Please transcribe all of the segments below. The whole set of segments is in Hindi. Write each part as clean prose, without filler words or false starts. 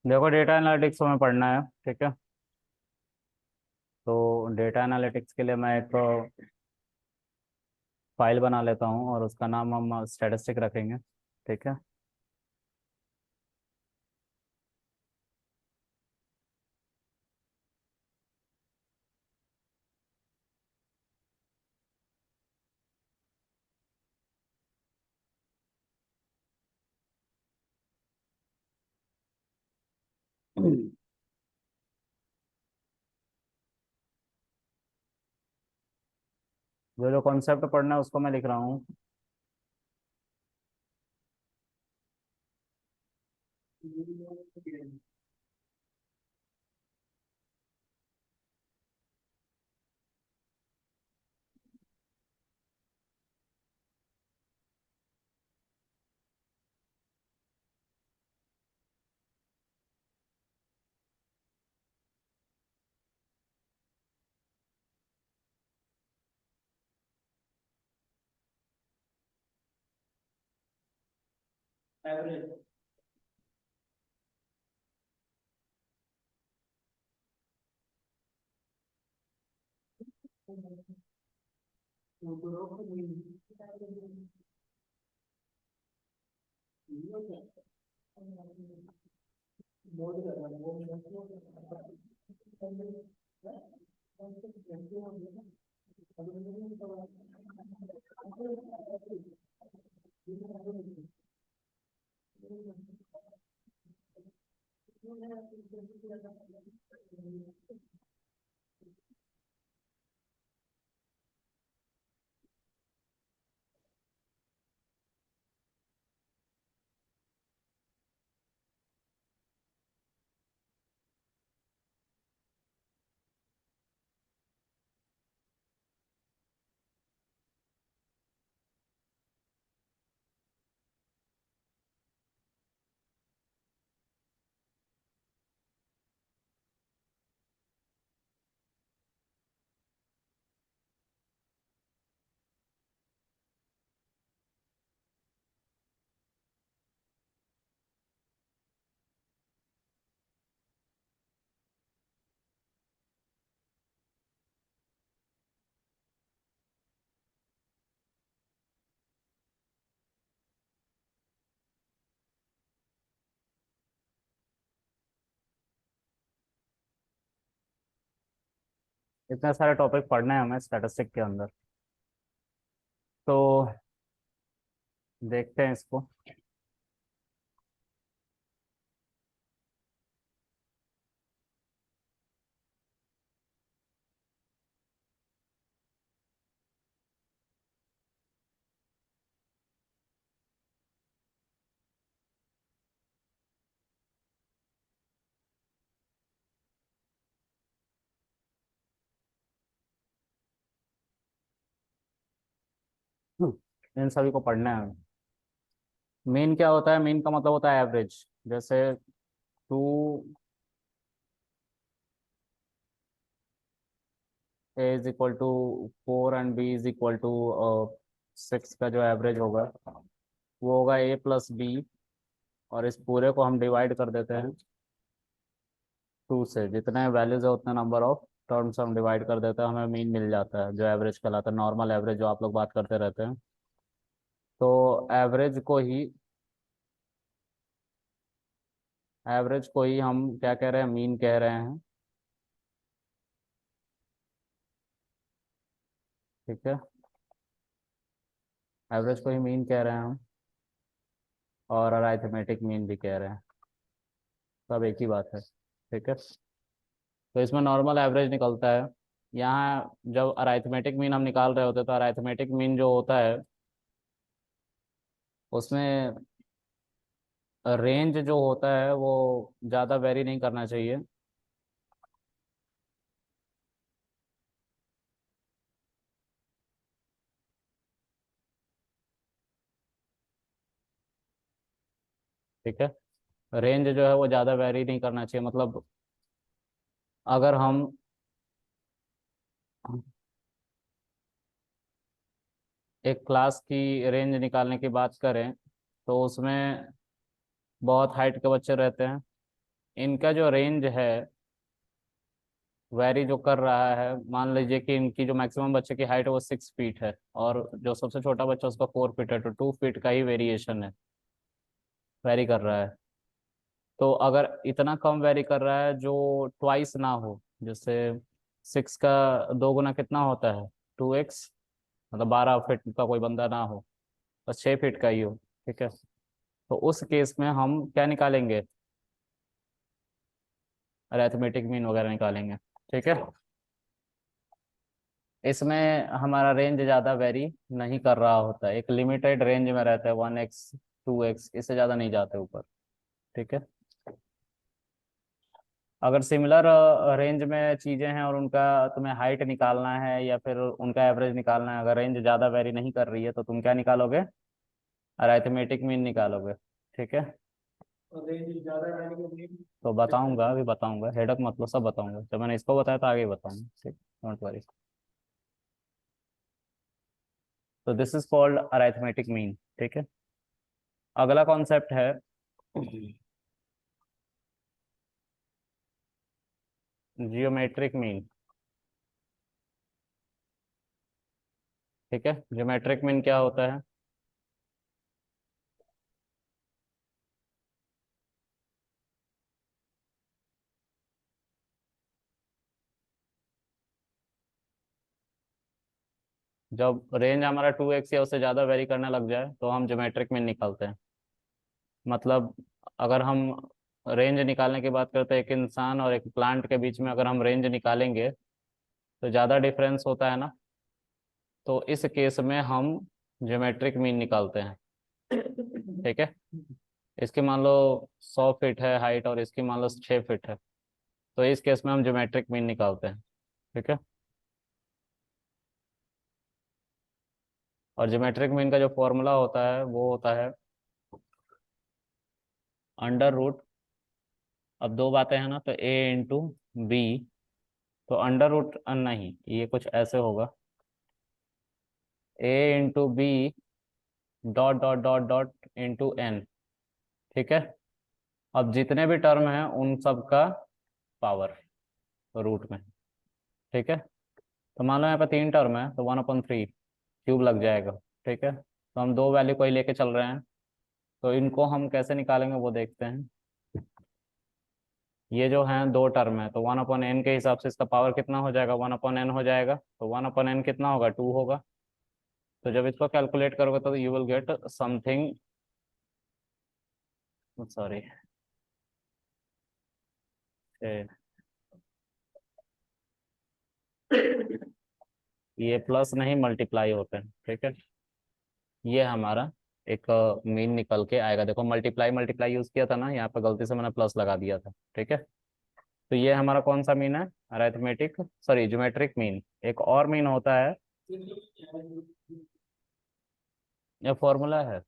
देखो, डेटा एनालिटिक्स हमें पढ़ना है, ठीक है। तो डेटा एनालिटिक्स के लिए मैं एक फाइल बना लेता हूँ और उसका नाम हम स्टैटिस्टिक रखेंगे, ठीक है। जो जो कॉन्सेप्ट पढ़ना है उसको मैं लिख रहा हूँ। इतने सारे टॉपिक पढ़ने हैं हमें स्टैटिस्टिक के अंदर। तो देखते हैं इसको। इन सभी को पढ़ना है। मीन क्या होता है? मीन का मतलब होता है एवरेज। जैसे 2 A = 4 एंड B = 6 का जो एवरेज होगा वो होगा A + B। और इस पूरे को हम डिवाइड कर देते हैं 2 से। जितने वैल्यूज है उतने नंबर ऑफ टर्म्स हम डिवाइड कर देते हैं, हमें मीन मिल जाता है जो एवरेज कहलाता है, नॉर्मल एवरेज जो आप लोग बात करते रहते हैं। तो एवरेज को ही एवरेज को ही हम क्या कह रहे हैं? मीन कह रहे हैं, ठीक है। एवरेज को ही मीन कह रहे हैं हम, और अराइथमेटिक मीन भी कह रहे हैं। सब एक ही बात है, ठीक है। तो इसमें नॉर्मल एवरेज निकलता है। यहाँ जब अराइथमेटिक मीन हम निकाल रहे होते हैं तो अराइथमेटिक मीन जो होता है उसमें रेंज जो होता है वो ज़्यादा वेरी नहीं करना चाहिए। ठीक है, रेंज जो है वो ज़्यादा वेरी नहीं करना चाहिए। मतलब अगर हम एक क्लास की रेंज निकालने की बात करें तो उसमें बहुत हाइट के बच्चे रहते हैं, इनका जो रेंज है वेरी जो कर रहा है, मान लीजिए कि इनकी जो मैक्सिमम बच्चे की हाइट है वो 6 फीट है, और जो सबसे छोटा बच्चा उसका 4 फीट है, तो 2 फीट का ही वेरिएशन है, वेरी कर रहा है। तो अगर इतना कम वेरी कर रहा है जो ट्वाइस ना हो, जैसे 6 का 2 गुना कितना होता है, 2x, मतलब 12 फीट का कोई बंदा ना हो, बस 6 फीट का ही हो, ठीक है। तो उस केस में हम क्या निकालेंगे, अरिथमेटिक मीन वगैरह निकालेंगे, ठीक है। इसमें हमारा रेंज ज़्यादा वेरी नहीं कर रहा होता है, एक लिमिटेड रेंज में रहता है, 1x 2x, इससे ज़्यादा नहीं जाते ऊपर, ठीक है। अगर सिमिलर रेंज में चीज़ें हैं और उनका तुम्हें हाइट निकालना है या फिर उनका एवरेज निकालना है, अगर रेंज ज़्यादा वेरी नहीं कर रही है तो तुम क्या निकालोगे, अरिथमेटिक मीन निकालोगे, ठीक है। तो बताऊंगा, अभी बताऊंगा, हेडक मतलब सब बताऊंगा, जब मैंने इसको बताया तो आगे बताऊंगा, ठीक, डोंट वरी। तो this is called arithmetic mean, ठीक है। अगला कॉन्सेप्ट है जियोमेट्रिक मीन, ठीक है। जियोमेट्रिक मीन क्या होता है, जब रेंज हमारा 2x या उससे ज़्यादा वेरी करने लग जाए तो हम ज्योमेट्रिक मीन निकालते हैं। मतलब अगर हम रेंज निकालने की बात करते हैं, एक इंसान और एक प्लांट के बीच में अगर हम रेंज निकालेंगे तो ज़्यादा डिफरेंस होता है ना, तो इस केस में हम ज्योमेट्रिक मीन निकालते हैं, ठीक है। इसकी मान लो 100 फीट है हाइट और इसकी मान लो 6 फीट है, तो इस केस में हम ज्योमेट्रिक मीन निकालते हैं, ठीक है। और ज्योमेट्रिक मीन का जो फॉर्मूला होता है वो होता है अंडर रूट, अब दो बातें हैं ना, तो a इंटू बी, तो अंडर रूट नहीं, ये कुछ ऐसे होगा, a into B dot dot dot dot into n, ठीक है। अब जितने भी टर्म हैं उन सब का पावर रूट में, ठीक है। तो मान लो यहाँ पे 3 टर्म है तो 1/3 क्यूब लग जाएगा, ठीक है। तो हम दो वैल्यू को ही लेके चल रहे हैं, तो इनको हम कैसे निकालेंगे वो देखते हैं। ये जो है 2 टर्म है, तो 1/n के हिसाब से इसका पावर कितना हो जाएगा, 1/n हो जाएगा, तो 1/n कितना होगा, 2 होगा। तो जब इसको कैलकुलेट करोगे तो you will get something, sorry, ये प्लस नहीं मल्टीप्लाई होते हैं, ठीक है। ये हमारा एक मीन निकल के आएगा, देखो मल्टीप्लाई मल्टीप्लाई यूज किया था ना, यहाँ पे गलती से मैंने प्लस लगा दिया था, ठीक है। तो ये हमारा कौन सा मीन है, अरिथमेटिक, सॉरी ज्योमेट्रिक मीन। एक और मीन होता है, ये फॉर्मूला है,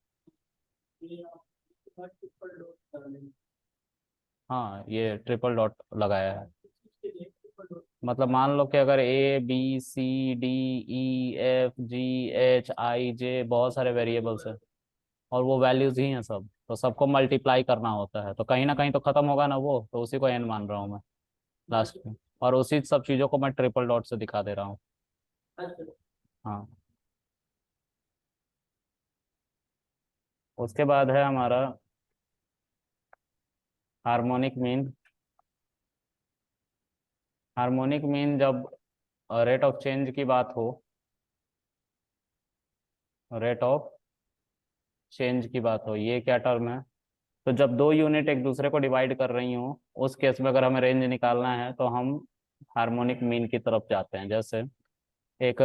हाँ ये ट्रिपल डॉट लगाया है। मतलब मान लो कि अगर A B C D E F G H I J बहुत सारे वेरिएबल्स हैं और वो वैल्यूज ही हैं सब, तो सबको मल्टीप्लाई करना होता है, तो कहीं ना कहीं तो खत्म होगा ना वो, तो उसी को n मान रहा हूँ मैं लास्ट में, और उसी सब चीज़ों को मैं ट्रिपल डॉट से दिखा दे रहा हूँ। हाँ, उसके बाद है हमारा हार्मोनिक मीन। हार्मोनिक मीन जब रेट ऑफ चेंज की बात हो, रेट ऑफ चेंज की बात हो, ये क्या टर्म है, तो जब दो यूनिट एक दूसरे को डिवाइड कर रही हो, उस केस में अगर हमें रेंज निकालना है तो हम हार्मोनिक मीन की तरफ जाते हैं। जैसे एक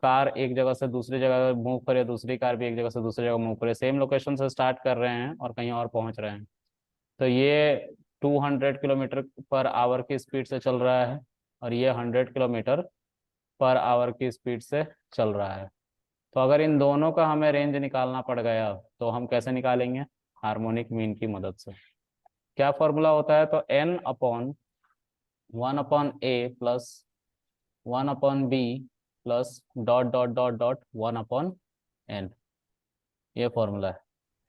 कार एक जगह से दूसरी जगह मूव करे, दूसरी कार भी एक जगह से दूसरी जगह मूव करे, सेम लोकेशन से स्टार्ट कर रहे हैं और कहीं और पहुंच रहे हैं, तो ये 200 किलोमीटर पर आवर की स्पीड से चल रहा है और ये 100 किलोमीटर पर आवर की स्पीड से चल रहा है। तो अगर इन दोनों का हमें रेंज निकालना पड़ गया तो हम कैसे निकालेंगे, हार्मोनिक मीन की मदद से। क्या फॉर्मूला होता है, तो n/1/a plus 1/b plus dot dot dot dot 1/n, ये फॉर्मूला है,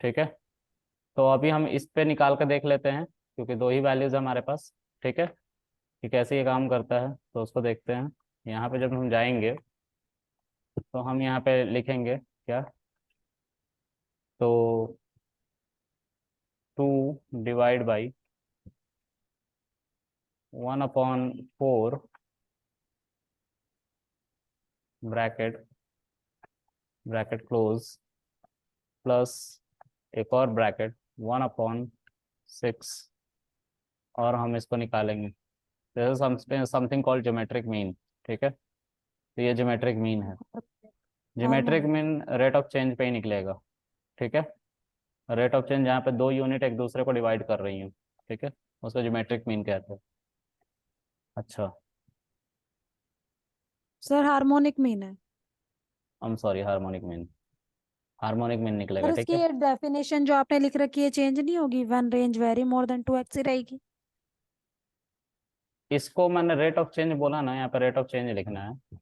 ठीक है। तो अभी हम इस पे निकाल कर देख लेते हैं क्योंकि दो ही वैल्यूज है हमारे पास। ठीक है, कि कैसे ये काम करता है तो उसको देखते हैं। यहाँ पे जब हम जाएंगे तो हम यहाँ पे लिखेंगे क्या, तो 2 divide by 1/4 bracket bracket close plus एक और ब्रैकेट 1/6, और हम इसको निकालेंगे। This is something called geometric mean. ठीक है, तो ये ज्योमेट्रिक मीन है। Geometric harmonic. Mean rate of change पे ही निकलेगा। ठीक है, रेट ऑफ चेंज जहाँ पे दो यूनिट एक दूसरे को डिवाइड कर रही हूँ। ठीक है, उसको ज्योमेट्रिक मीन कहते हैं। अच्छा, सर हार्मोनिक मीन है। I am sorry, harmonic mean, harmonic mean निकलेगा। सर ठीक इसकी है, डेफिनेशन जो आपने लिख रखी है चेंज नहीं होगी, one range very more than 2x ही रहेगी। इसको मैंने रेट ऑफ चेंज बोला ना, यहाँ पे रेट ऑफ चेंज लिखना है।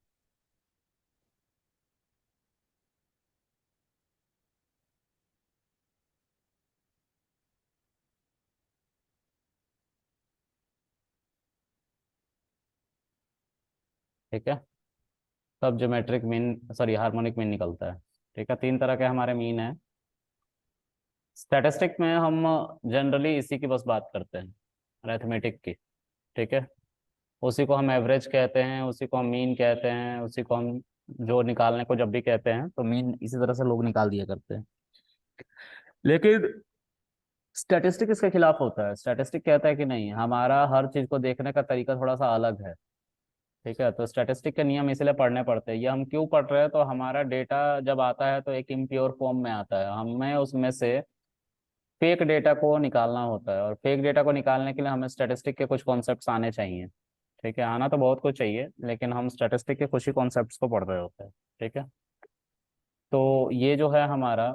ठीक है, तब geometric mean, sorry harmonic mean निकलता है। ठीक है, तीन तरह के हमारे मीन है। स्टैटिस्टिक में हम जनरली इसी की बस बात करते हैं, अरिथमेटिक की। ठीक है, उसी को हम एवरेज कहते हैं, उसी को हम मीन कहते हैं, उसी को हम जो निकालने को जब भी कहते हैं तो मीन इसी तरह से लोग निकाल दिया करते हैं। लेकिन स्टैटिस्टिक इसके खिलाफ होता है। स्टैटिस्टिक कहता है कि नहीं, हमारा हर चीज को देखने का तरीका थोड़ा सा अलग है। ठीक है, तो स्टैटिस्टिक के नियम इसलिए पढ़ने पड़ते हैं। ये हम क्यों पढ़ रहे हैं, तो हमारा डेटा जब आता है तो एक इम्प्योर फॉर्म में आता है, हमें उसमें से फेक डेटा को निकालना होता है, और फेक डेटा को निकालने के लिए हमें स्टैटिस्टिक के कुछ कॉन्सेप्ट्स आने चाहिए। ठीक है, आना तो बहुत कुछ चाहिए, लेकिन हम स्टैटिस्टिक के कुछ ही कॉन्सेप्ट्स को पढ़ रहे होते हैं। ठीक है, तो ये जो है हमारा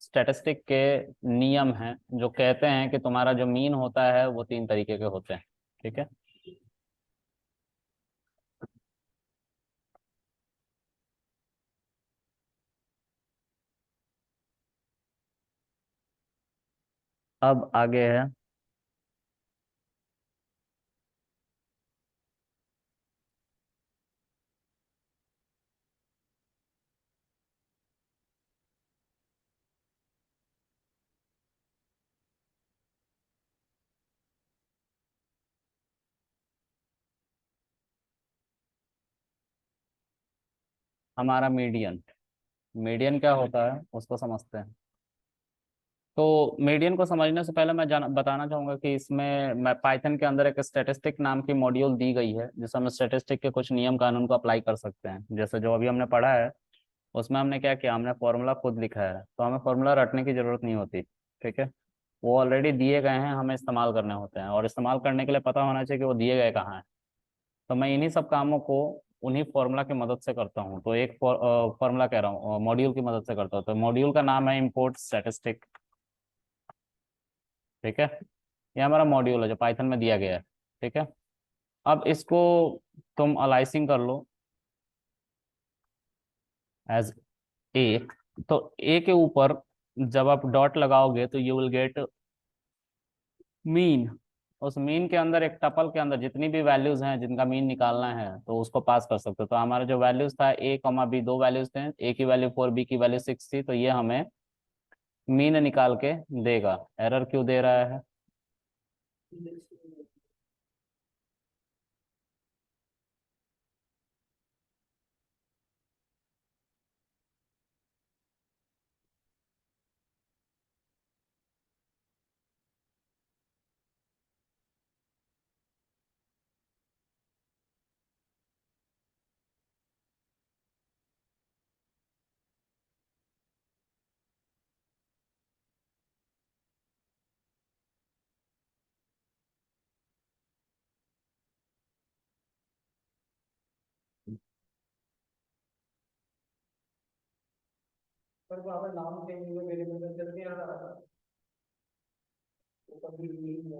स्टैटिस्टिक के नियम हैं, जो कहते हैं कि तुम्हारा जो मीन होता है वो तीन तरीके के होते हैं। ठीक है, अब आगे है हमारा मीडियन। मीडियन क्या होता है उसको समझते हैं। तो मीडियन को समझने से पहले मैं बताना चाहूंगा कि इसमें मैं पाइथन के अंदर एक स्टैटिस्टिक नाम की मॉड्यूल दी गई है, जिसमें हम स्टैटिस्टिक के कुछ नियम कानून को अप्लाई कर सकते हैं। जैसे जो अभी हमने पढ़ा है उसमें हमने क्या किया, हमने फॉर्मूला खुद लिखा है, तो हमें फॉर्मूला रटने की जरूरत नहीं होती। ठीक है, वो ऑलरेडी दिए गए हैं, हमें इस्तेमाल करने होते हैं, और इस्तेमाल करने के लिए पता होना चाहिए कि वो दिए गए कहाँ हैं। तो मैं इन्हीं सब कामों को उन्हीं फॉर्मूला की मदद से करता हूँ। तो एक फॉर्मूला कह रहा हूँ, मॉड्यूल की मदद से करता हूँ। तो मॉड्यूल का नाम है इम्पोर्ट स्टैटिस्टिक। ठीक है, ये हमारा मॉड्यूल है जो पाइथन में दिया गया है। ठीक है, अब इसको तुम अलाइसिंग कर लो एज ए। तो ए के ऊपर जब आप डॉट लगाओगे तो यू विल गेट मीन। उस मीन के अंदर एक टपल के अंदर जितनी भी वैल्यूज हैं जिनका मीन निकालना है तो उसको पास कर सकते हो। तो हमारा जो वैल्यूज था A, B, दो वैल्यूज थे, ए की वैल्यू 4, बी की वैल्यू 6 थी, तो ये हमें मीन निकाल के देगा। एरर क्यों दे रहा है? पर वहाँ पर नाम चेंज हुए मेरे में जल्दी आ रहा था वो कभी नहीं हुआ।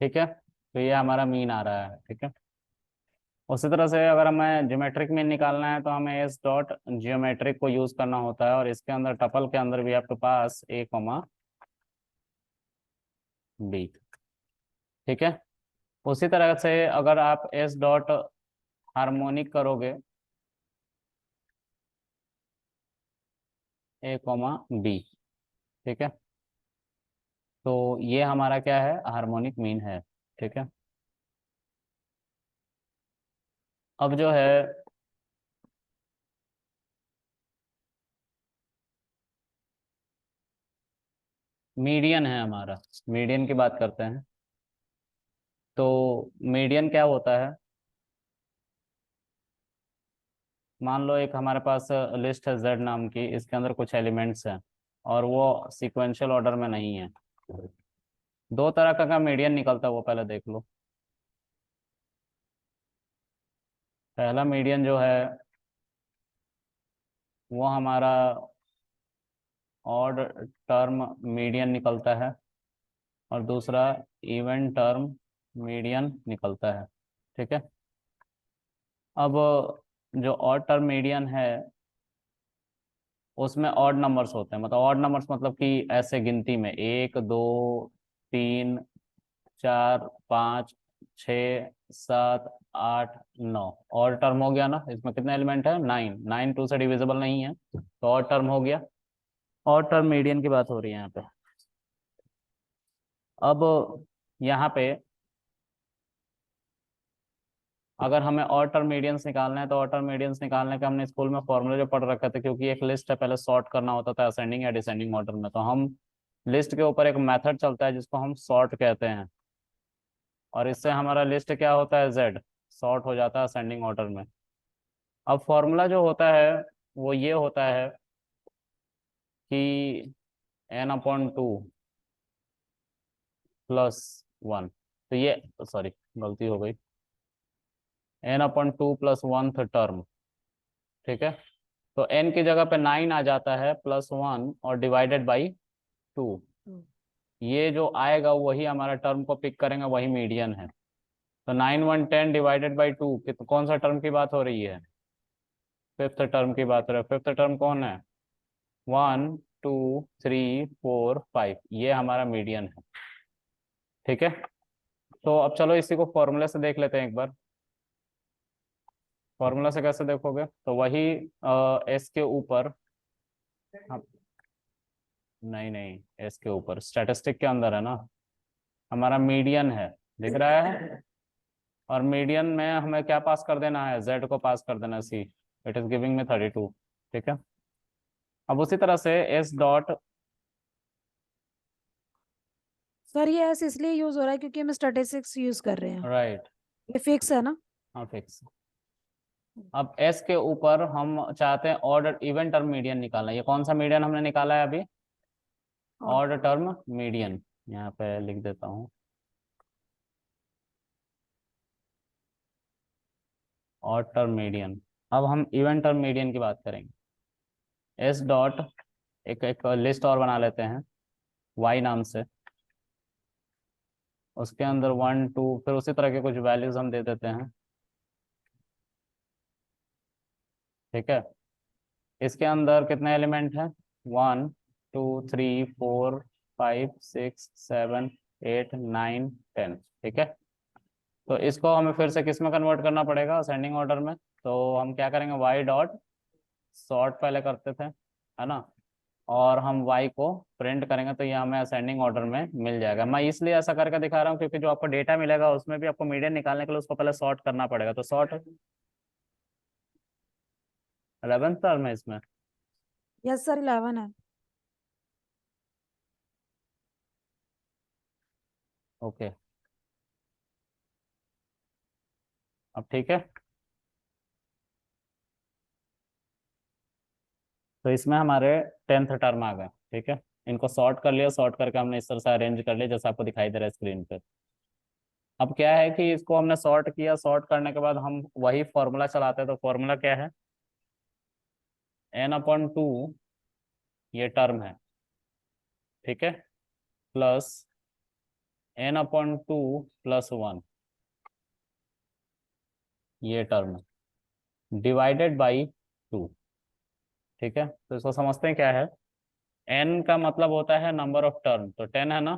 ठीक है, तो ये हमारा मीन आ रहा है, ठीक है। उसी तरह से अगर हमें ज्योमेट्रिक मीन निकालना है तो हमें एस डॉट जियोमेट्रिक को यूज करना होता है, और इसके अंदर टपल के अंदर भी आपके पास ए कॉमा बी, ठीक है। उसी तरह से अगर आप एस डॉट हार्मोनिक करोगे ए कॉमा बी, ठीक है, तो ये हमारा क्या है, हार्मोनिक मीन है, ठीक है। अब जो है मीडियन है हमारा, मीडियन की बात करते हैं। तो मीडियन क्या होता है, मान लो एक हमारे पास लिस्ट है जेड नाम की, इसके अंदर कुछ एलिमेंट्स हैं और वो सीक्वेंशियल ऑर्डर में नहीं है। दो तरह का मीडियन निकलता है वो पहले देख लो। पहला मीडियन जो है वो हमारा ऑड टर्म मीडियन निकलता है, और दूसरा इवन टर्म मीडियन निकलता है, ठीक है। अब जो ऑड टर्म मीडियन है उसमें ऑड नंबर्स होते हैं, मतलब ऑड नंबर्स मतलब कि ऐसे गिनती में 1 2 3 4 5 6 7 8 9, ऑड टर्म हो गया ना। इसमें कितने एलिमेंट है, 9, 9 2 से डिविजिबल नहीं है, तो ऑड टर्म हो गया। ऑड टर्म मीडियन की बात हो रही है यहाँ पे। अब यहाँ पे अगर हमें ऑड टर्म मीडियंस निकालना है तो ऑड टर्म मीडियंस निकालने के हमने स्कूल में फॉर्मूले जो पढ़ रखे थे, क्योंकि एक लिस्ट है पहले सॉर्ट करना होता था असेंडिंग या डिसेंडिंग ऑर्डर में, तो हम लिस्ट के ऊपर एक मेथड चलता है जिसको हम सॉर्ट कहते हैं, और इससे हमारा लिस्ट क्या होता है, जेड सॉर्ट हो जाता है असेंडिंग ऑर्डर में। अब फॉर्मूला जो होता है वो ये होता है कि n/2 + 1, तो ये सॉरी गलती हो गई, n/2 + 1th टर्म, ठीक है। तो n की जगह पे 9 आ जाता है +1 और डिवाइडेड बाई 2, ये जो आएगा वही हमारा टर्म को पिक करेंगे, वही मीडियन है। तो 9 1 10 डिवाइडेड बाई 2, कौन सा टर्म की बात हो रही है, फिफ्थ टर्म की बात हो रही है। फिफ्थ टर्म कौन है, 1 2 3 4 5, ये हमारा मीडियन है, ठीक है। तो अब चलो इसी को फॉर्मूले से देख लेते हैं एक बार। फॉर्मूला से कैसे देखोगे, तो वही एस के ऊपर हम, नहीं नहीं, एस के ऊपर स्टैटिस्टिक के अंदर है ना, हमारा मीडियन है, दिख रहा है। और मीडियन में हमें क्या पास कर देना है, जेड को पास कर देना, सी इट इज गिविंग में 32, ठीक है। अब उसी तरह से एस डॉट, सर ये एस इसलिए यूज हो रहा है क्योंकि हम स्टैटिस्टिक्स यूज कर रहे हैं, राइट, ये फिक्स है ना। हाँ फिक्स। अब एस के ऊपर हम चाहते हैं ऑर्डर इवन टर्म मीडियन निकालना, ये कौन सा मीडियन हमने निकाला है अभी, ऑड टर्म मीडियन, यहाँ पे लिख देता हूँ ऑड टर्म मीडियन। अब हम इवन टर्म मीडियन की बात करेंगे। एस डॉट एक एक लिस्ट और बना लेते हैं वाई नाम से, उसके अंदर 1 2 फिर उसी तरह के कुछ वैल्यूज हम दे देते हैं, ठीक है। इसके अंदर कितने एलिमेंट हैं, 1 2 3 4 5 6 7 8 9 10, ठीक है। तो इसको हमें फिर से किस में कन्वर्ट करना पड़ेगा, असेंडिंग ऑर्डर में। तो हम क्या करेंगे, वाई डॉट सॉर्ट पहले करते थे, है ना, और हम y को प्रिंट करेंगे तो ये हमें असेंडिंग ऑर्डर में मिल जाएगा। मैं इसलिए ऐसा करके दिखा रहा हूँ क्योंकि जो आपको डेटा मिलेगा उसमें भी आपको मीडियन निकालने के लिए उसको पहले सॉर्ट करना पड़ेगा, तो सॉर्ट 11th टर्म है इसमें। यस सर 11 है। ओके, अब ठीक है। तो इसमें हमारे 10th टर्म आ गए, ठीक है। इनको सॉर्ट कर लिया, सॉर्ट करके हमने इस तरह से अरेंज कर लिया जैसा आपको दिखाई दे रहा है स्क्रीन पे। अब क्या है कि इसको हमने सॉर्ट किया, सॉर्ट करने के बाद हम वही फॉर्मूला चलाते हैं, तो फॉर्मूला क्या है, n/2 ये टर्म है, ठीक है, प्लस n/2 + 1, ये टर्म डिवाइडेड बाई 2। ठीक है, तो इसको समझते हैं क्या है। n का मतलब होता है नंबर ऑफ टर्म, तो 10 है ना,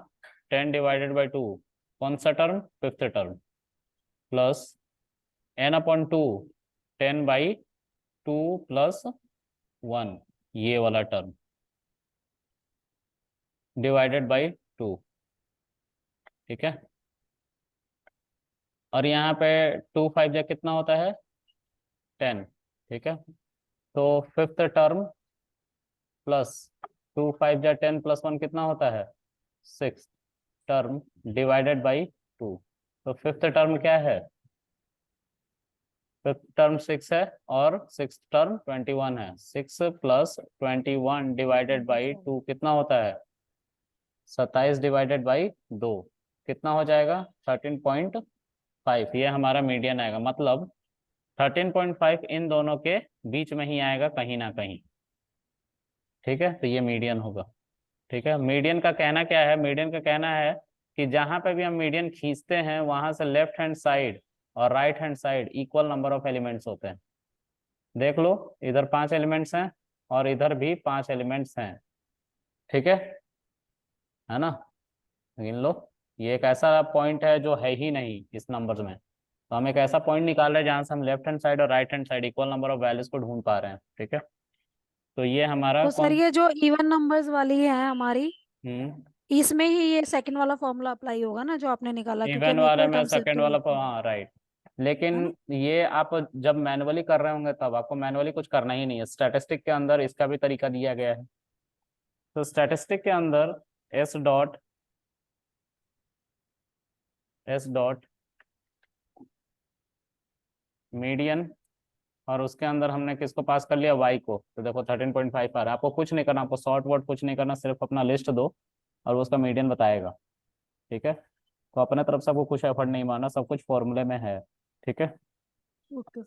10 डिवाइडेड बाई 2, कौन सा term, fifth term, plus n upon 2, 10 by 2 plus 1, ये वाला टर्म डिवाइडेड बाई 2। ठीक है, और यहाँ पे 2 5 जा कितना होता है, 10। ठीक है, तो फिफ्थ टर्म प्लस 2 5 जा 10 प्लस 1 कितना होता है, 6 टर्म डिवाइडेड बाई 2। तो फिफ्थ टर्म क्या है, फिफ्थ टर्म 6 है और सिक्स टर्म 21 है। 6 प्लस 21 डिवाइडेड बाई 2 कितना होता है, 27 डिवाइडेड बाई 2 कितना हो जाएगा, 13.5। ये हमारा मीडियन आएगा, मतलब 13.5 इन दोनों के बीच में ही आएगा कहीं ना कहीं। ठीक है, तो ये मीडियन होगा। ठीक है, मीडियन का कहना क्या है, मीडियन का कहना है कि जहां पे भी हम मीडियन खींचते हैं वहां से लेफ्ट हैंड साइड और right hand side equal number of elements होते हैं। देख लो, इधर 5 एलिमेंट्स हैं और इधर भी 5 एलिमेंट्स हैं। ठीक है ना, गिन लो। ये एक ऐसा पॉइंट है जो है ही नहीं इस नंबर्स में, तो हम एक ऐसा पॉइंट निकाल रहे हैं जहां से हम लेफ्ट हैंड साइड और right hand side equal number of values को ढूंढ पा रहे हैं। ठीक है, तो ये हमारा तो सर कौन। ये जो इवन नंबर्स वाली है हमारी, हम्म, इसमें ही ये सेकंड वाला फॉर्मूला अप्लाई होगा ना जो आपने निकाला, क्योंकि इवन हम वाले इक्वल में टर्म से सेकंड तो वाला लेते हैं, हाँ राइट। है लेकिन ना। ये आप जब मैनुअली कर रहे होंगे तब आपको मैनुअली कुछ करना ही नहीं है, स्टैटिस्टिक के अंदर इसका भी तरीका दिया गया है। तो स्टैटिस्टिक के अंदर एस डॉट मीडियन, और उसके अंदर हमने किसको पास कर लिया, वाई को। तो देखो 13.5 आ रहा है। आपको कुछ नहीं करना, आपको शॉर्ट वर्ड कुछ नहीं करना, सिर्फ अपना लिस्ट दो और वो उसका मीडियन बताएगा। ठीक है, तो अपने तरफ से आपको कुछ एफर्ट नहीं मारना, सब कुछ फॉर्मूले में है। ठीक है, ओके।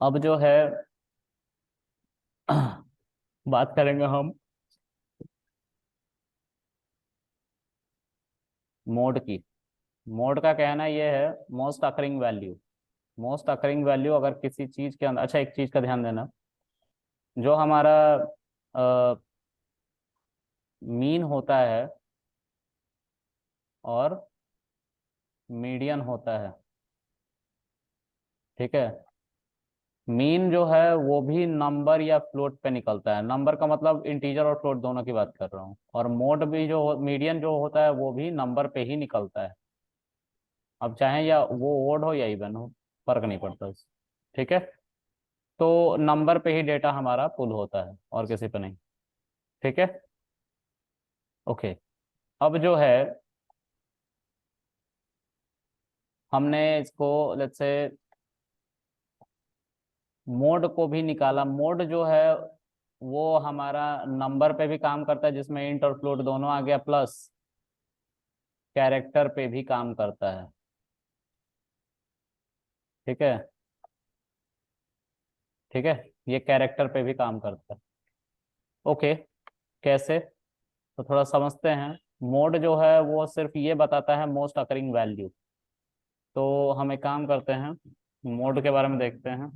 अब जो है बात करेंगे हम मोड की। मोड का कहना ये है most occurring value. Most occurring value अगर किसी चीज के अंदर, अच्छा एक चीज का ध्यान देना, जो हमारा मीन होता है और मीडियन होता है। ठीक है, मीन जो है वो भी नंबर या फ्लोट पे निकलता है। नंबर का मतलब इंटीजर और फ्लोट दोनों की बात कर रहा हूँ। और मोड भी जो मीडियन जो होता है वो भी नंबर पे ही निकलता है। अब चाहे या वो ओड हो या इवन हो, फर्क नहीं पड़ता उससे। ठीक है, तो नंबर पे ही डेटा हमारा पुल होता है और किसी पे नहीं। ठीक है, ओके। अब जो है हमने इसको लेट्स से मोड को भी निकाला। मोड जो है वो हमारा नंबर पे भी काम करता है जिसमें इंट और फ्लोट दोनों आ गया, प्लस कैरेक्टर पे भी काम करता है। ठीक है, ठीक है, ये कैरेक्टर पे भी काम करता है। ओके, कैसे, तो थोड़ा समझते हैं। मोड जो है वो सिर्फ ये बताता है मोस्ट अकरिंग वैल्यू। तो हम एक काम करते हैं, मोड के बारे में देखते हैं।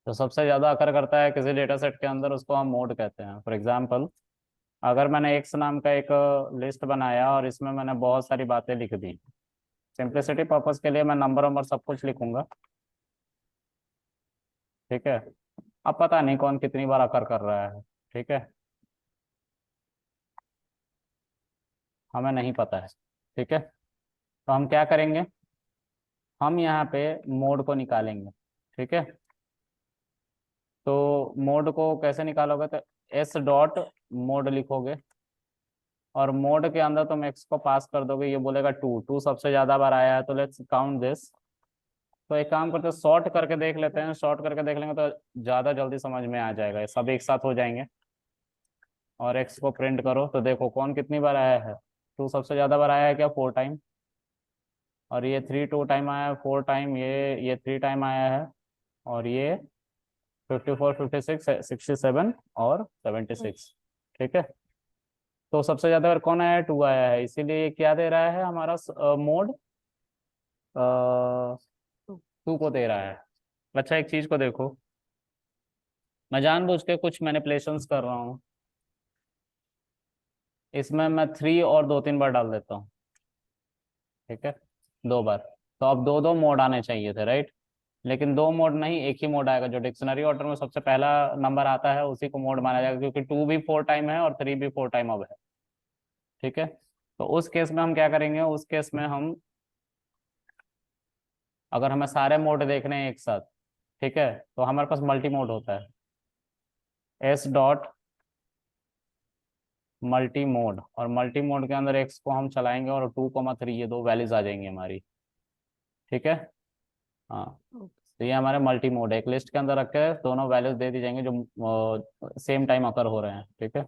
तो सबसे ज्यादा अकर करता है किसी डेटा सेट के अंदर, उसको हम मोड कहते हैं। फॉर एग्जाम्पल, अगर मैंने एक्स नाम का एक लिस्ट बनाया और इसमें मैंने बहुत सारी बातें लिख दी, सिंप्लिसिटी पर्पस के लिए मैं नंबर वंबर सब कुछ लिखूंगा। ठीक है, अब पता नहीं कौन कितनी बार अकर कर रहा है। ठीक है, हमें नहीं पता है। ठीक है, तो हम क्या करेंगे, हम यहाँ पे मोड को निकालेंगे। ठीक है, तो मोड को कैसे निकालोगे, तो एस डॉट मोड लिखोगे और मोड के अंदर तुम एक्स को पास कर दोगे। ये बोलेगा टू, टू सबसे ज्यादा बार आया है, तो लेट्स काउंट दिस। तो एक काम करते हैं, शॉर्ट करके देख लेते हैं। शॉर्ट करके देख लेंगे तो ज्यादा जल्दी समझ में आ जाएगा, ये सब एक साथ हो जाएंगे। और एक्स को प्रिंट करो तो देखो कौन कितनी बार आया है, 2 सबसे ज़्यादा बार आया है क्या, 4 टाइम, और ये 3 2 टाइम आया है, 4 टाइम, ये 3 टाइम आया है, और ये 54 56 67 और 76। ठीक है, तो सबसे ज़्यादा बार कौन आया है, 2 आया है, इसीलिए ये क्या दे रहा है हमारा मोड, 2 को दे रहा है। अच्छा एक चीज़ को देखो, मैं जानबूझ के कुछ मैनिपुलेशंस कर रहा हूँ, इसमें मैं 3 और 2 3 बार डाल देता हूँ। ठीक है, 2 बार, तो अब 2 2 मोड आने चाहिए थे, राइट, लेकिन 2 मोड नहीं, एक ही मोड आएगा, जो डिक्शनरी ऑर्डर में सबसे पहला नंबर आता है उसी को मोड माना जाएगा, क्योंकि 2 भी 4 टाइम है और 3 भी 4 टाइम अब है। ठीक है, तो उस केस में हम क्या करेंगे, उस केस में हम, अगर हमें सारे मोड देखने हैं एक साथ, ठीक है, तो हमारे पास मल्टी मोड होता है, एस डॉट मल्टी मोड, और मल्टी मोड के अंदर एक्स को हम चलाएंगे और 2 3 ये 2 वैल्यूज आ जाएंगी हमारी। ठीक है, हाँ, तो ये हमारे मल्टी मोड है, एक लिस्ट के अंदर रख के दोनों वैल्यूज दे दी जाएंगे जो सेम टाइम अकर हो रहे हैं। ठीक है,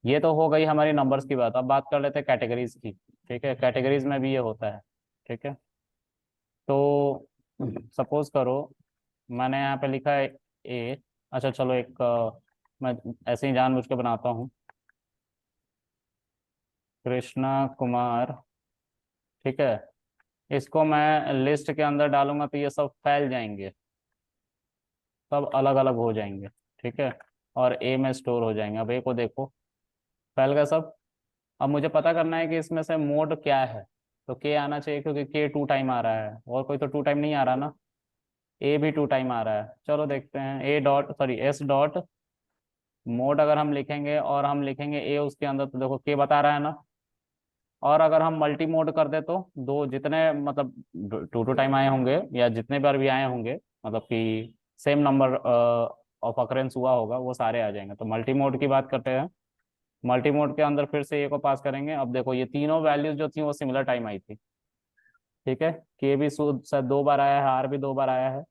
ये तो हो गई हमारी नंबर्स की बात, अब बात कर लेते हैं कैटेगरीज की। ठीक है, कैटेगरीज में भी ये होता है। ठीक है, तो सपोज करो मैंने यहाँ पे लिखा है ए, अच्छा चलो एक मैं ऐसे ही जानबूझ के बनाता हूँ, कृष्णा कुमार। ठीक है, इसको मैं लिस्ट के अंदर डालूंगा तो ये सब फैल जाएंगे, सब अलग अलग हो जाएंगे। ठीक है, और ए में स्टोर हो जाएंगे। अब ए को देखो, फैल गया सब। अब मुझे पता करना है कि इसमें से मोड क्या है, तो के आना चाहिए, क्योंकि के 2 टाइम आ रहा है, और कोई तो 2 टाइम नहीं आ रहा ना, ए भी 2 टाइम आ रहा है। चलो देखते हैं, ए dot sorry S dot mode अगर हम लिखेंगे और हम लिखेंगे ए उसके अंदर, तो देखो के बता रहा है ना, और अगर हम मल्टी मोड कर दे तो दो जितने मतलब 2 टाइम आए होंगे या जितने बार भी आए होंगे, मतलब कि सेम नंबर ऑफ अकरेंस हुआ होगा, वो सारे आ जाएंगे। तो मल्टी मोड की बात करते हैं, मल्टी मोड के अंदर फिर से ए को पास करेंगे। अब देखो ये तीनों वैल्यूज जो थी वो सिमिलर टाइम आई थी। ठीक है, के भी शायद 2 बार आया है, आर भी 2 बार आया है,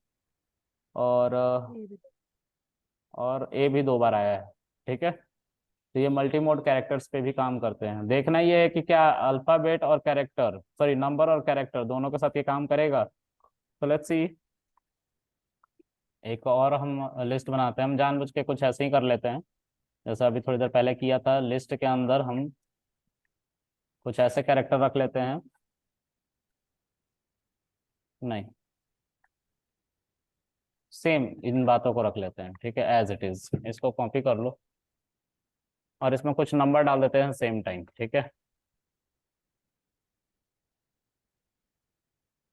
और ए भी 2 बार आया है। ठीक है, तो ये मल्टी मोड कैरेक्टर्स पे भी काम करते हैं। देखना ये है कि क्या अल्फाबेट और कैरेक्टर, सॉरी नंबर और कैरेक्टर दोनों के साथ ये काम करेगा। तो लेट्स सी, एक और हम लिस्ट बनाते हैं, हम जानबूझ के कुछ ऐसे ही कर लेते हैं जैसा अभी थोड़ी देर पहले किया था। लिस्ट के अंदर हम कुछ ऐसे कैरेक्टर रख लेते हैं, नहीं, सेम इन बातों को रख लेते हैं। ठीक है, एज इट इज, इसको कॉपी कर लो और इसमें कुछ नंबर डाल देते हैं सेम टाइम। ठीक है,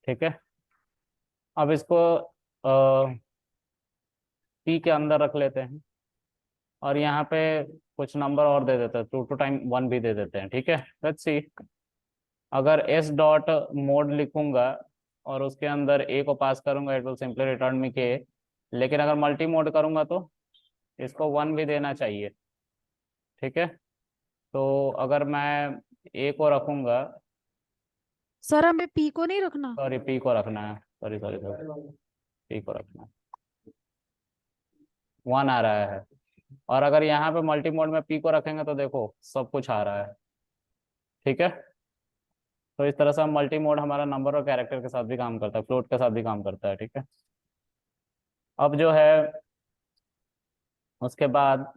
ठीक है, अब इसको पी के अंदर रख लेते हैं, और यहाँ पे कुछ नंबर और दे देते हैं, 2 टाइम 1 भी दे देते हैं। ठीक है, लेट्स सी, अगर एस डॉट मोड लिखूंगा और उसके अंदर ए को पास करूंगा, इट विल सिंपली रिटर्न मी के, लेकिन अगर मल्टी मोड करूंगा तो इसको 1 भी देना चाहिए। ठीक है, तो अगर मैं ए को रखूंगा, सर हमें पी को नहीं रखना। सॉरी पी को रखना है, सॉरी सॉरी सॉरी, पी को रखना है, 1 आ रहा है, और अगर यहाँ पे मल्टी मोड में पी को रखेंगे तो देखो सब कुछ आ रहा है। ठीक है, तो इस तरह से हम मल्टी मोड हमारा नंबर और कैरेक्टर के साथ भी काम करता है, फ्लोट के साथ भी काम करता है। ठीक है, अब जो है उसके बाद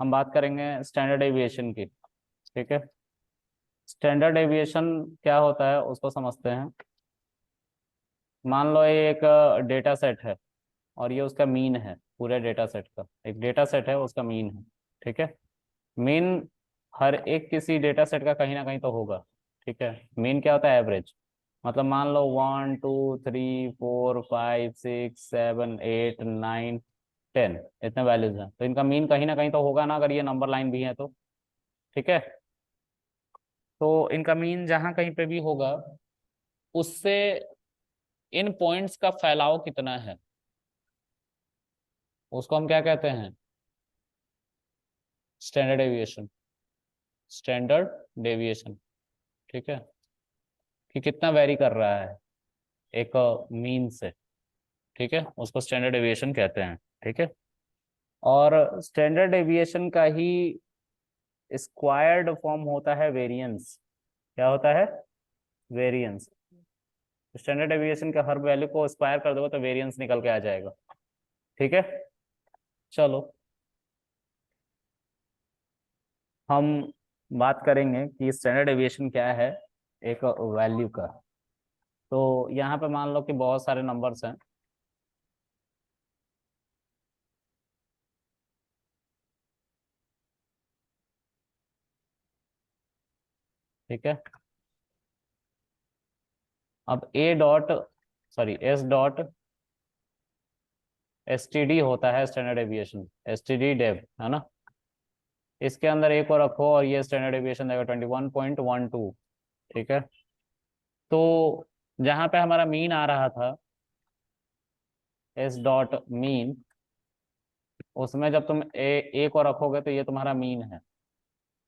हम बात करेंगे स्टैंडर्ड एविएशन की। ठीक है, स्टैंडर्ड एविएशन क्या होता है उसको समझते हैं। मान लो ये एक डेटा सेट है और ये उसका मीन है, पूरे डेटा सेट का एक डेटा सेट है, उसका मीन है। ठीक है, मीन हर एक किसी डेटा सेट का कहीं ना कहीं तो होगा। ठीक है, मीन क्या होता है, एवरेज, मतलब मान लो 1 2 3 4 5 6 7 8 9 10 इतने वैल्यूज हैं, तो इनका मीन कहीं ना कहीं तो होगा ना, अगर ये नंबर लाइन भी है तो। ठीक है, तो इनका मीन जहां कहीं पे भी होगा, उससे इन पॉइंट्स का फैलाव कितना है उसको हम क्या कहते हैं, स्टैंडर्ड डेविएशन, स्टैंडर्ड डेविएशन। ठीक है, कि कितना वेरी कर रहा है एक मीन से। ठीक है, उसको स्टैंडर्ड डेविएशन कहते हैं। ठीक है, और स्टैंडर्ड डेविएशन का ही स्क्वायर्ड फॉर्म होता है वेरिएंस। क्या होता है? वेरिएंस। स्टैंडर्ड डेविएशन के हर वैल्यू को स्क्वायर कर दोगे तो वेरिएंस निकल के आ जाएगा। ठीक है, चलो हम बात करेंगे कि स्टैंडर्ड डेविएशन क्या है एक वैल्यू का। तो यहाँ पे मान लो कि बहुत सारे नंबर्स हैं। ठीक है, अब A dot sorry S dot S T D होता है standard deviation, S T D dev है ना। इसके अंदर एक और रखो और ये स्टैंडर्ड डेविएशन देगा 21.12। ठीक है, तो जहाँ पे हमारा मीन आ रहा था एस डॉट मीन, उसमें जब तुम ए को रखोगे तो ये तुम्हारा मीन है।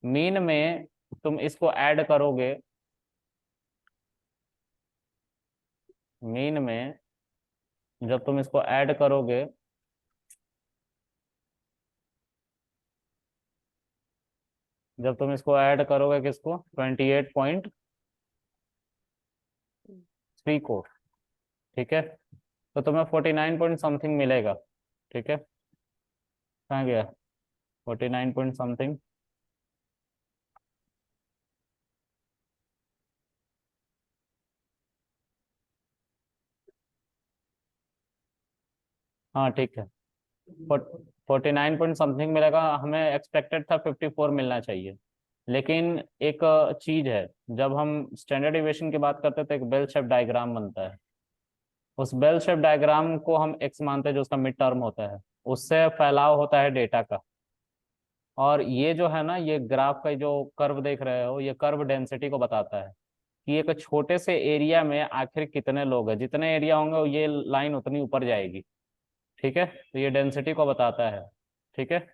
मीन में तुम इसको ऐड करोगे, मीन में जब तुम इसको ऐड करोगे जब तुम इसको ऐड करोगे किसको 28.3 को, ठीक है, तो तुम्हें 49 पॉइंट समथिंग मिलेगा। ठीक है, कहाँ गया 49 पॉइंट समथिंग? हाँ ठीक है, 49 पॉइंट समथिंग मिलेगा। हमें एक्सपेक्टेड था 54 मिलना चाहिए। लेकिन एक चीज है, जब हम स्टैंडर्ड डेविएशन की बात करते हैं तो एक बेल शेप डायग्राम बनता है। उस बेल शेप डायग्राम को हम एक्स मानते हैं जो उसका मिड टर्म होता है, उससे फैलाव होता है डेटा का। और ये जो है ना, ये ग्राफ का जो कर्व देख रहे हो, ये कर्व डेंसिटी को बताता है कि एक छोटे से एरिया में आखिर कितने लोग हैं। जितने एरिया होंगे ये लाइन उतनी ऊपर जाएगी। ठीक है, तो ये डेंसिटी को बताता है। ठीक है,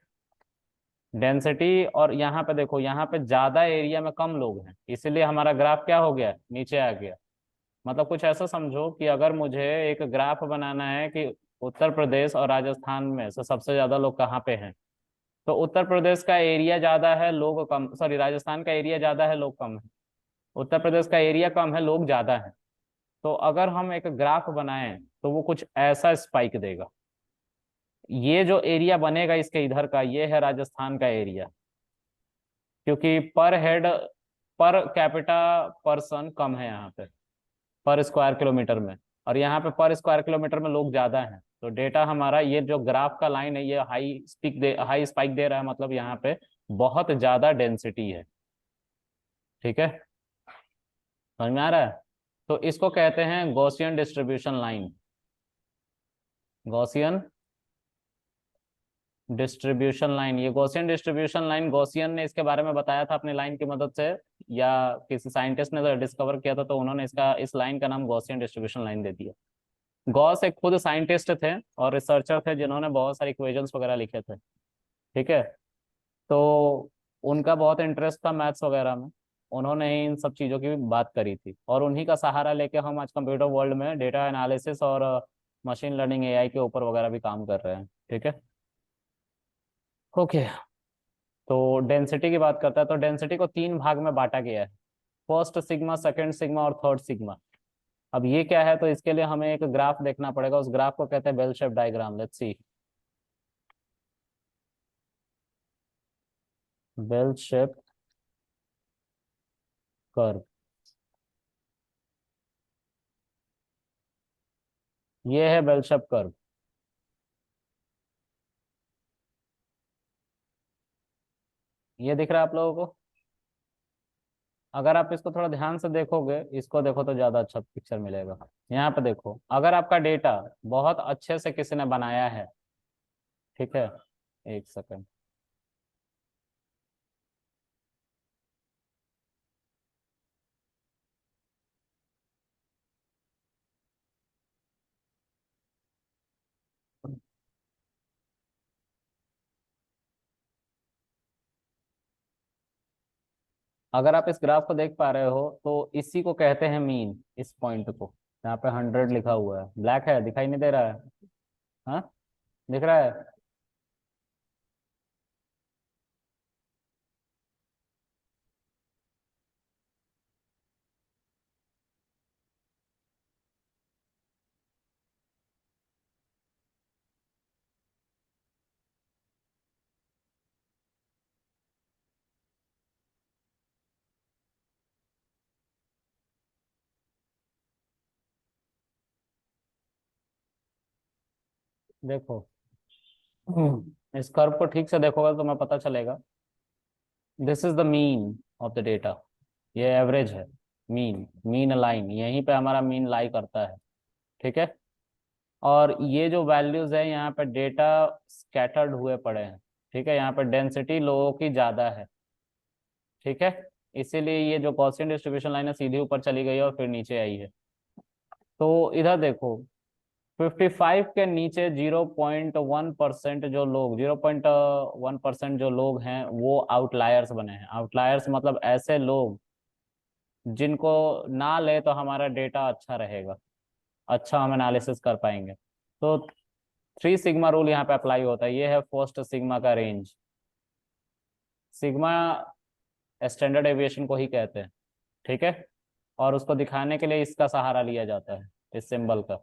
डेंसिटी। और यहाँ पे देखो, यहाँ पे ज्यादा एरिया में कम लोग हैं, इसीलिए हमारा ग्राफ क्या हो गया, नीचे आ गया। मतलब कुछ ऐसा समझो कि अगर मुझे एक ग्राफ बनाना है कि उत्तर प्रदेश और राजस्थान में से सबसे ज्यादा लोग कहाँ पे हैं, तो उत्तर प्रदेश का एरिया ज्यादा है, लोग कम, सॉरी राजस्थान का एरिया ज्यादा है, लोग कम है। उत्तर प्रदेश का एरिया कम है, लोग ज्यादा है। तो अगर हम एक ग्राफ बनाएं तो वो कुछ ऐसा स्पाइक देगा। ये जो एरिया बनेगा इसके इधर का, ये है राजस्थान का एरिया, क्योंकि पर हेड पर कैपिटा पर्सन कम है यहाँ पे पर स्क्वायर किलोमीटर में, और यहाँ पे पर स्क्वायर किलोमीटर में लोग ज्यादा हैं। तो डेटा हमारा, ये जो ग्राफ का लाइन है, ये हाई स्पाइक दे रहा है, मतलब यहाँ पे बहुत ज्यादा डेंसिटी है। ठीक है, समझ में आ रहा है? तो इसको कहते हैं Gaussian distribution line. Gaussian distribution line, ये गॉसियन डिस्ट्रीब्यूशन लाइन गॉसियन ने इसके बारे में बताया था अपनी लाइन की मदद से, या किसी साइंटिस्ट ने डिस्कवर किया था, तो उन्होंने इस लाइन का नाम गॉसियन डिस्ट्रीब्यूशन लाइन दे दिया। गॉस एक खुद साइंटिस्ट थे और रिसर्चर थे जिन्होंने बहुत सारी इक्वेशंस वगैरह लिखे थे। ठीक है, तो उनका बहुत इंटरेस्ट था मैथ्स वगैरह में। उन्होंने ही इन सब चीज़ों की बात करी थी, और उन्हीं का सहारा लेके हम आज कंप्यूटर वर्ल्ड में डेटा एनालिसिस और मशीन लर्निंग एआई के ऊपर वगैरह भी काम कर रहे हैं। ठीक है, ओके। तो डेंसिटी की बात करता है, तो डेंसिटी को तीन भाग में बांटा गया है, फर्स्ट सिग्मा, सेकंड सिग्मा और थर्ड सिग्मा। अब ये क्या है, तो इसके लिए हमें एक ग्राफ देखना पड़ेगा। उस ग्राफ को कहते हैं bell shape diagram. Let's see, bell shape curve. ये है बेल शेप कर्व, ये दिख रहा है आप लोगों को? अगर आप इसको थोड़ा ध्यान से देखोगे, इसको देखो तो ज्यादा अच्छा पिक्चर मिलेगा। यहाँ पे देखो, अगर आपका डेटा बहुत अच्छे से किसी ने बनाया है, ठीक है, एक सेकंड, अगर आप इस ग्राफ को देख पा रहे हो तो इसी को कहते हैं मीन, इस पॉइंट को। यहाँ पे 100 लिखा हुआ है, ब्लैक है, दिखाई नहीं दे रहा है? हाँ, दिख रहा है? देखो इस कर्व को ठीक से देखोगे तो तुम्हें पता चलेगा, this is the mean of the data, ये एवरेज है, मीन लाइन, यहीं पे हमारा मीन लाई करता है। ठीक है, और ये जो वैल्यूज है यहाँ पे डेटा स्कैटर्ड हुए पड़े हैं। ठीक है, यहाँ पे डेंसिटी लोगों की ज़्यादा है। ठीक है, इसीलिए ये जो गॉसियन डिस्ट्रीब्यूशन लाइन है सीधी ऊपर चली गई है और फिर नीचे आई है। तो इधर देखो 55 के नीचे 0.1% जो लोग, 0.1% जो लोग हैं वो आउटलायर्स बने हैं। आउटलायर्स मतलब ऐसे लोग जिनको ना ले तो हमारा डेटा अच्छा रहेगा, अच्छा हम एनालिसिस कर पाएंगे। तो 3 सिग्मा रूल यहाँ पे अप्लाई होता है। ये है फर्स्ट सिग्मा का रेंज। सिग्मा स्टैंडर्ड एविएशन को ही कहते हैं। ठीक है, और उसको दिखाने के लिए इसका सहारा लिया जाता है, इस सिंबल का,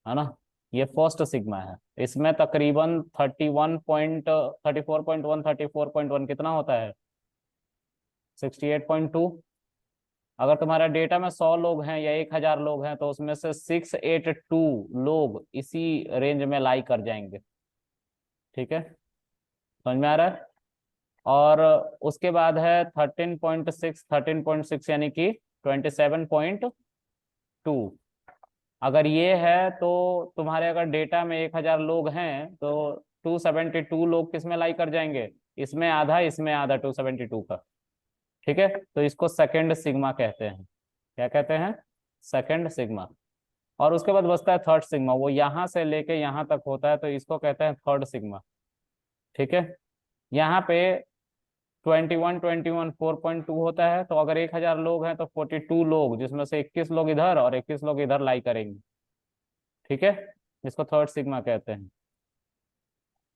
है ना। ये फर्स्ट सिग्मा है, इसमें तकरीबन 34.1 कितना होता है, 68.2। अगर तुम्हारा डेटा में 100 लोग हैं या 1000 लोग हैं तो उसमें से 682 लोग इसी रेंज में लाई कर जाएंगे। ठीक है, समझ में आ रहा है। और उसके बाद है 13.6 यानी कि 27.2। अगर ये है तो तुम्हारे अगर डेटा में 1000 लोग हैं तो 272 लोग किस में लाई कर जाएंगे, इसमें आधा, इसमें आधा 272 का। ठीक है, तो इसको सेकंड सिग्मा कहते हैं। क्या कहते हैं, सेकंड सिग्मा। और उसके बाद बचता है थर्ड सिग्मा, वो यहाँ से लेके यहाँ तक होता है तो इसको कहते हैं थर्ड सिग्मा। ठीक है, यहाँ पे 4.2 होता है, तो अगर 1000 लोग हैं तो 42 लोग, जिसमें से 21 लोग इधर और 21 लोग इधर लाई करेंगे। ठीक है, इसको थर्ड सिग्मा कहते हैं।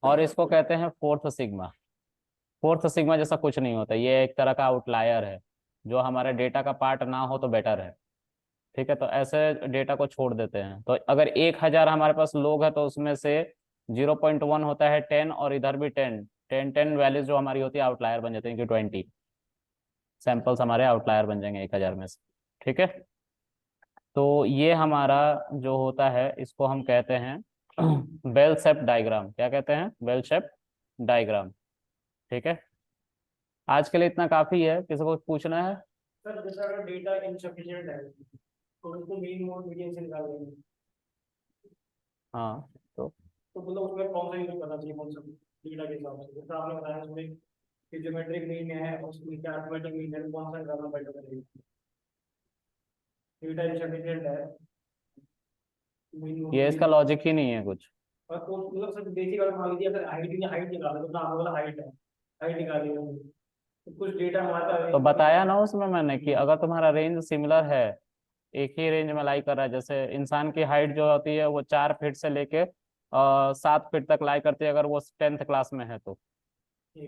और इसको कहते हैं फोर्थ सिग्मा। फोर्थ सिग्मा जैसा कुछ नहीं होता, ये एक तरह का आउटलायर है, जो हमारे डेटा का पार्ट ना हो तो बेटर है। ठीक है, तो ऐसे डेटा को छोड़ देते हैं। तो अगर 1000 हमारे पास लोग हैं तो उसमें से 0.1 होता है 10, और इधर भी 10 वैल्यूज जो हमारी होती है आउटलायर बन जाती है, कि 20 सैंपल्स हमारे आउटलायर बन जाएंगे 1000 में से। ठीक है, तो ये हमारा जो होता है इसको हम कहते हैं बेल शेप डायग्राम। क्या कहते हैं, बेल शेप डायग्राम। ठीक है, आज के लिए इतना काफी है, किसी को पूछना है। सर जैसा अगर डेटा इनसफिशिएंट है तो उसको मीन मोड मीडियन से निकाल देंगे। हाँ, तो तो मतलब उसमें कौन सा यूज करना चाहिए, कौन सा डेटा के हिसाब से, जैसा आपने बताया उसमें कि ज्योमेट्रिक मीन है और उसमें क्या अरिथमेटिक मीन है, कौन सा निकालना बेटर रहेगा। डेटा इनसफिशिएंट है, मीन मोड ये इसका मीडियन। लॉजिक ही नहीं है कुछ। और तो मतलब सर बेसिक अगर मान लीजिए अगर हाइट निकालो तो आपको बोला हाइट है, हाइट निकाली है, तो कुछ डेटा हमारा तो बताया ना उसमें मैंने कि अगर तुम्हारा रेंज सिमिलर है, एक ही रेंज में लाई कर रहा है, जैसे इंसान की हाइट जो होती है वो 4 फीट से लेके 7 फीट तक लाई करती है अगर वो 10th क्लास में है तो।